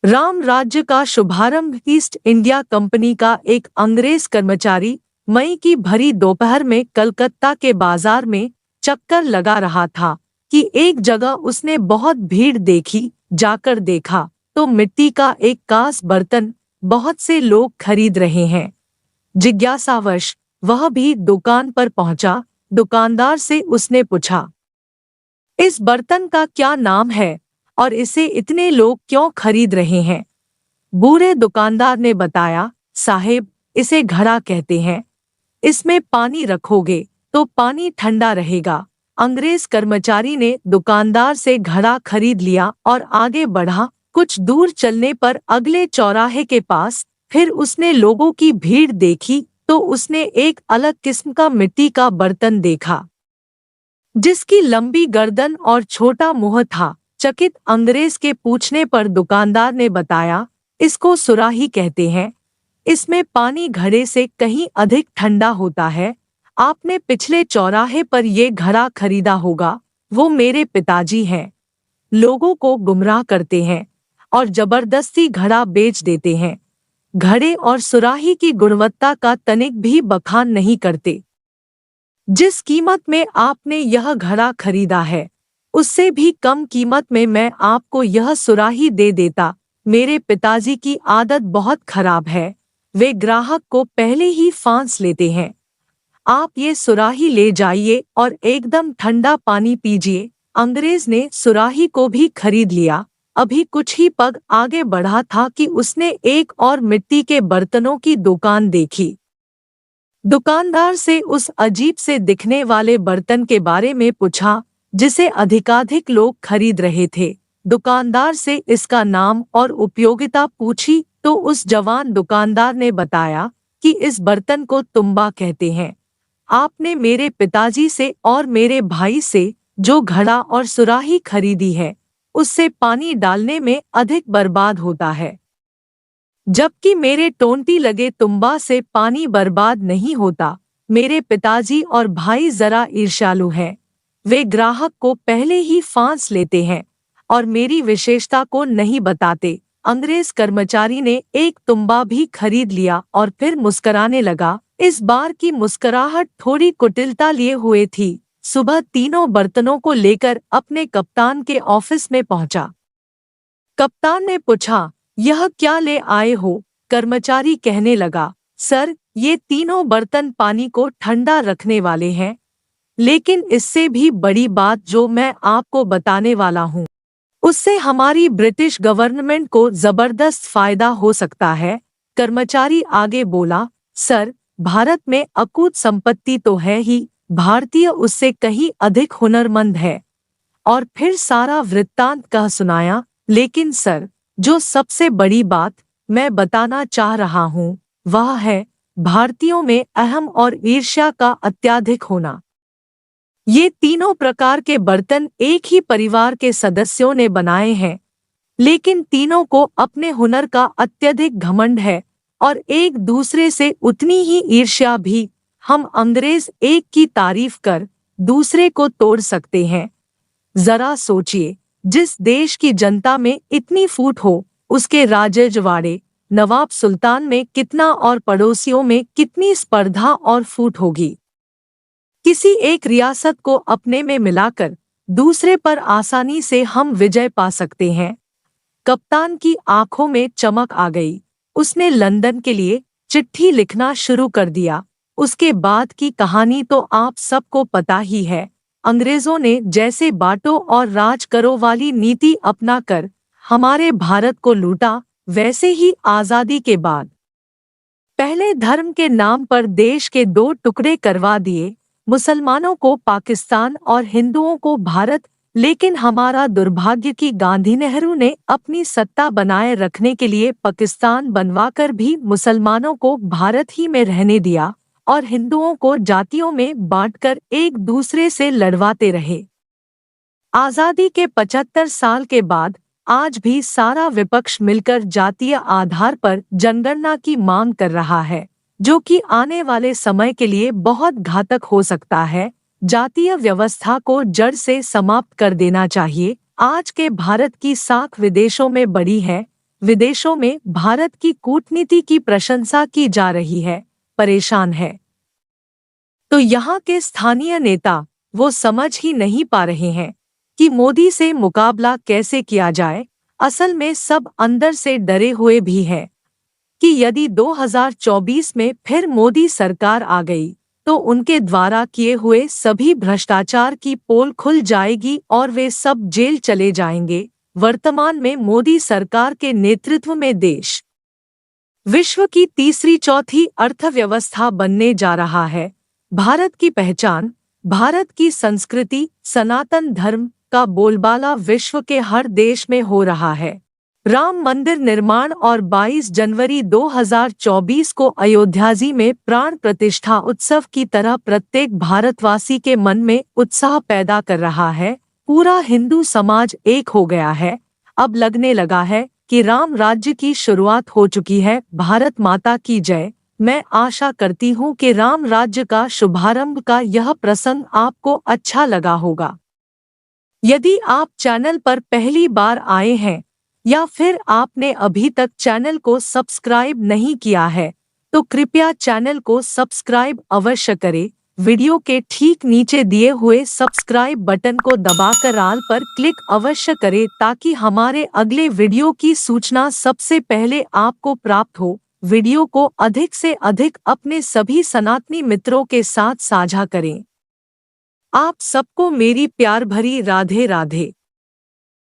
राम राज्य का शुभारंभ। ईस्ट इंडिया कंपनी का एक अंग्रेज कर्मचारी मई की भरी दोपहर में कलकत्ता के बाजार में चक्कर लगा रहा था कि एक जगह उसने बहुत भीड़ देखी। जाकर देखा तो मिट्टी का एक कांस बर्तन बहुत से लोग खरीद रहे हैं। जिज्ञासावश वह भी दुकान पर पहुंचा। दुकानदार से उसने पूछा, इस बर्तन का क्या नाम है और इसे इतने लोग क्यों खरीद रहे हैं? बूढ़े दुकानदार ने बताया, साहेब, इसे घड़ा कहते हैं। इसमें पानी रखोगे तो पानी ठंडा रहेगा। अंग्रेज कर्मचारी ने दुकानदार से घड़ा खरीद लिया और आगे बढ़ा। कुछ दूर चलने पर अगले चौराहे के पास फिर उसने लोगों की भीड़ देखी तो उसने एक अलग किस्म का मिट्टी का बर्तन देखा जिसकी लंबी गर्दन और छोटा मुंह था। चकित अंग्रेज के पूछने पर दुकानदार ने बताया, इसको सुराही कहते हैं। इसमें पानी घड़े से कहीं अधिक ठंडा होता है। आपने पिछले चौराहे पर ये घड़ा खरीदा होगा। वो मेरे पिताजी हैं। लोगों को गुमराह करते हैं और जबरदस्ती घड़ा बेच देते हैं। घड़े और सुराही की गुणवत्ता का तनिक भी बखान नहीं करते। जिस कीमत में आपने यह घड़ा खरीदा है उससे भी कम कीमत में मैं आपको यह सुराही दे देता। मेरे पिताजी की आदत बहुत खराब है। वे ग्राहक को पहले ही फांस लेते हैं। आप ये सुराही ले जाइए और एकदम ठंडा पानी पीजिए। अंग्रेज ने सुराही को भी खरीद लिया। अभी कुछ ही पग आगे बढ़ा था कि उसने एक और मिट्टी के बर्तनों की दुकान देखी। दुकानदार से उस अजीब से दिखने वाले बर्तन के बारे में पूछा जिसे अधिकाधिक लोग खरीद रहे थे। दुकानदार से इसका नाम और उपयोगिता पूछी तो उस जवान दुकानदार ने बताया कि इस बर्तन को तुम्बा कहते हैं। आपने मेरे पिताजी से और मेरे भाई से जो घड़ा और सुराही खरीदी है उससे पानी डालने में अधिक बर्बाद होता है, जबकि मेरे टोंटी लगे तुम्बा से पानी बर्बाद नहीं होता। मेरे पिताजी और भाई जरा ईर्ष्यालु हैं। वे ग्राहक को पहले ही फांस लेते हैं और मेरी विशेषता को नहीं बताते। अंग्रेज कर्मचारी ने एक तुम्बा भी खरीद लिया और फिर मुस्कराने लगा। इस बार की मुस्कुराहट थोड़ी कुटिलता लिए हुए थी। सुबह तीनों बर्तनों को लेकर अपने कप्तान के ऑफिस में पहुंचा। कप्तान ने पूछा, यह क्या ले आए हो? कर्मचारी कहने लगा, सर, ये तीनों बर्तन पानी को ठंडा रखने वाले हैं। लेकिन इससे भी बड़ी बात जो मैं आपको बताने वाला हूँ उससे हमारी ब्रिटिश गवर्नमेंट को जबरदस्त फायदा हो सकता है। कर्मचारी आगे बोला, सर, भारत में अकूत संपत्ति तो है ही, भारतीय उससे कहीं अधिक हुनरमंद है। और फिर सारा वृत्तांत कह सुनाया। लेकिन सर, जो सबसे बड़ी बात मैं बताना चाह रहा हूँ वह है भारतीयों में अहम और ईर्ष्या का अत्यधिक होना। ये तीनों प्रकार के बर्तन एक ही परिवार के सदस्यों ने बनाए हैं, लेकिन तीनों को अपने हुनर का अत्यधिक घमंड है और एक दूसरे से उतनी ही ईर्ष्या भी। हम अंग्रेज एक की तारीफ कर दूसरे को तोड़ सकते हैं। जरा सोचिए, जिस देश की जनता में इतनी फूट हो उसके राजजवाड़े नवाब सुल्तान में कितना और पड़ोसियों में कितनी स्पर्धा और फूट होगी। किसी एक रियासत को अपने में मिलाकर दूसरे पर आसानी से हम विजय पा सकते हैं। कप्तान की आंखों में चमक आ गई। उसने लंदन के लिए चिट्ठी लिखना शुरू कर दिया। उसके बाद की कहानी तो आप सबको पता ही है। अंग्रेजों ने जैसे बांटो और राज करो वाली नीति अपनाकर हमारे भारत को लूटा, वैसे ही आजादी के बाद पहले धर्म के नाम पर देश के दो टुकड़े करवा दिए, मुसलमानों को पाकिस्तान और हिंदुओं को भारत। लेकिन हमारा दुर्भाग्य कि गांधी नेहरू ने अपनी सत्ता बनाए रखने के लिए पाकिस्तान बनवाकर भी मुसलमानों को भारत ही में रहने दिया और हिंदुओं को जातियों में बांटकर एक दूसरे से लड़वाते रहे। आजादी के 75 साल के बाद आज भी सारा विपक्ष मिलकर जातीय आधार पर जनगणना की मांग कर रहा है, जो कि आने वाले समय के लिए बहुत घातक हो सकता है। जातीय व्यवस्था को जड़ से समाप्त कर देना चाहिए। आज के भारत की साख विदेशों में बड़ी है, विदेशों में भारत की कूटनीति की प्रशंसा की जा रही है, परेशान है। तो यहाँ के स्थानीय नेता वो समझ ही नहीं पा रहे हैं कि मोदी से मुकाबला कैसे किया जाए। असल में सब अंदर से डरे हुए भी हैं कि यदि 2024 में फिर मोदी सरकार आ गई तो उनके द्वारा किए हुए सभी भ्रष्टाचार की पोल खुल जाएगी और वे सब जेल चले जाएंगे। वर्तमान में मोदी सरकार के नेतृत्व में देश विश्व की तीसरी चौथी अर्थव्यवस्था बनने जा रहा है। भारत की पहचान, भारत की संस्कृति, सनातन धर्म का बोलबाला विश्व के हर देश में हो रहा है। राम मंदिर निर्माण और 22 जनवरी 2024 को अयोध्याजी में प्राण प्रतिष्ठा उत्सव की तरह प्रत्येक भारतवासी के मन में उत्साह पैदा कर रहा है। पूरा हिंदू समाज एक हो गया है। अब लगने लगा है कि राम राज्य की शुरुआत हो चुकी है। भारत माता की जय। मैं आशा करती हूँ कि राम राज्य का शुभारंभ का यह प्रसंग आपको अच्छा लगा होगा। यदि आप चैनल पर पहली बार आए हैं या फिर आपने अभी तक चैनल को सब्सक्राइब नहीं किया है तो कृपया चैनल को सब्सक्राइब अवश्य करें। वीडियो के ठीक नीचे दिए हुए सब्सक्राइब बटन को दबाकर ऑल पर क्लिक अवश्य करें ताकि हमारे अगले वीडियो की सूचना सबसे पहले आपको प्राप्त हो। वीडियो को अधिक से अधिक अपने सभी सनातनी मित्रों के साथ साझा करें। आप सबको मेरी प्यार भरी राधे राधे।